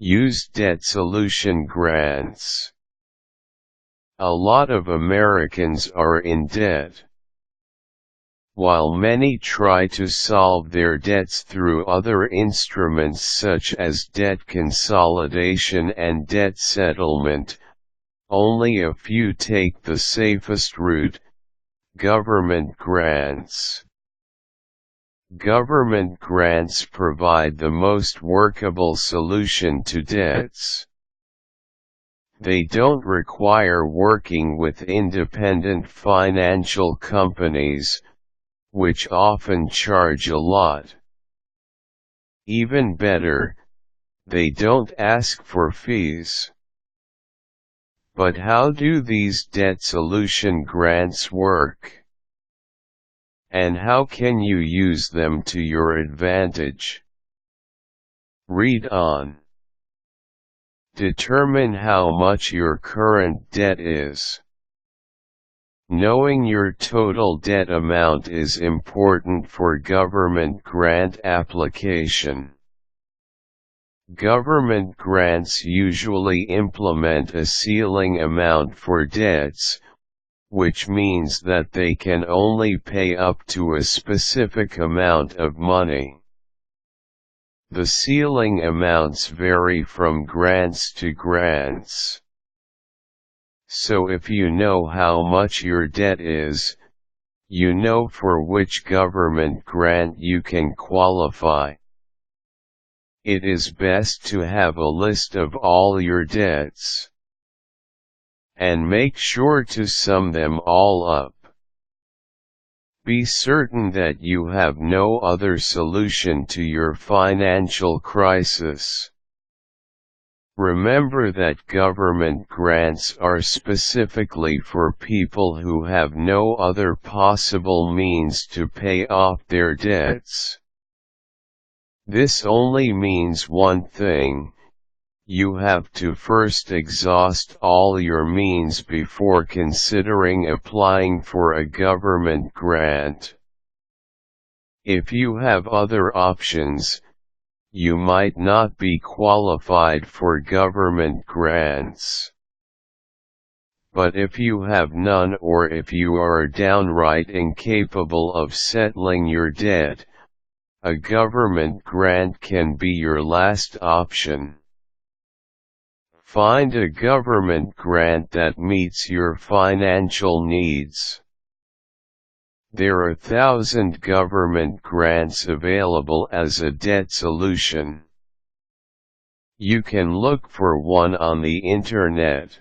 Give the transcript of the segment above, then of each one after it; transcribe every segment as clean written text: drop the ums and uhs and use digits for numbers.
Use debt solution grants. A lot of Americans are in debt. While many try to solve their debts through other instruments such as debt consolidation and debt settlement, only a few take the safest route: government grants. Government grants provide the most workable solution to debts. They don't require working with independent financial companies, which often charge a lot. Even better, they don't ask for fees. But how do these debt solution grants work? And how can you use them to your advantage? Read on. Determine how much your current debt is. Knowing your total debt amount is important for government grant application. Government grants usually implement a ceiling amount for debts, which means that they can only pay up to a specific amount of money. The ceiling amounts vary from grants to grants. So if you know how much your debt is, you know for which government grant you can qualify. It is best to have a list of all your debts, and make sure to sum them all up. Be certain that you have no other solution to your financial crisis. Remember that government grants are specifically for people who have no other possible means to pay off their debts. This only means one thing: you have to first exhaust all your means before considering applying for a government grant. If you have other options, you might not be qualified for government grants. But if you have none, or if you are downright incapable of settling your debt, a government grant can be your last option. Find a government grant that meets your financial needs. There are 1,000 government grants available as a debt solution. You can look for one on the internet.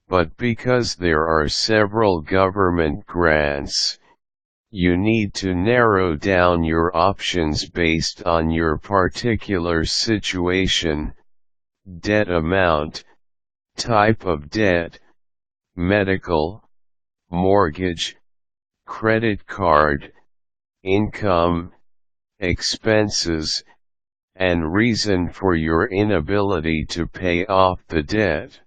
But because there are several government grants, you need to narrow down your options based on your particular situation: debt amount, type of debt, medical, mortgage, credit card, income, expenses, and reason for your inability to pay off the debt.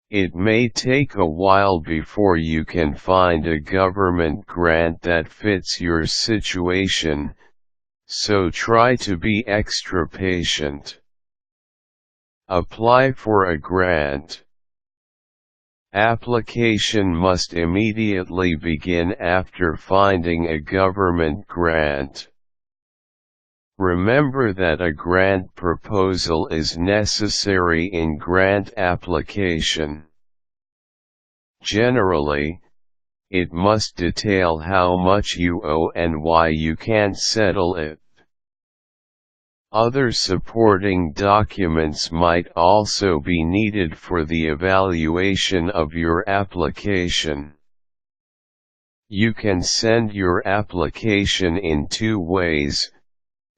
It may take a while before you can find a government grant that fits your situation, so try to be extra patient. Apply for a grant. Application must immediately begin after finding a government grant. Remember that a grant proposal is necessary in grant application. Generally, it must detail how much you owe and why you can't settle it. Other supporting documents might also be needed for the evaluation of your application. You can send your application in 2 ways: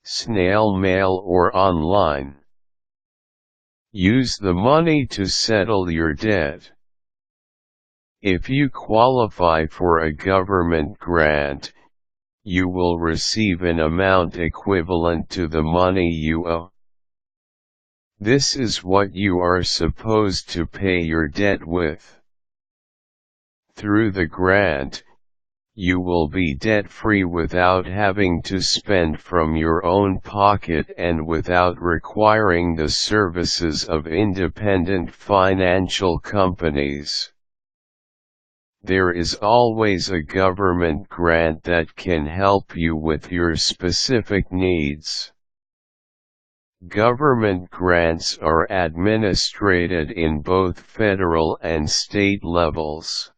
snail mail or online. Use the money to settle your debt. If you qualify for a government grant, you will receive an amount equivalent to the money you owe. This is what you are supposed to pay your debt with. Through the grant, you will be debt-free without having to spend from your own pocket and without requiring the services of independent financial companies. There is always a government grant that can help you with your specific needs. Government grants are administered in both federal and state levels.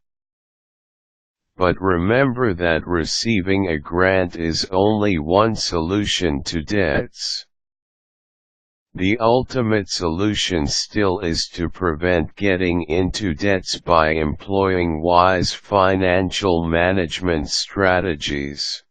But remember that receiving a grant is only one solution to debts. The ultimate solution still is to prevent getting into debts by employing wise financial management strategies.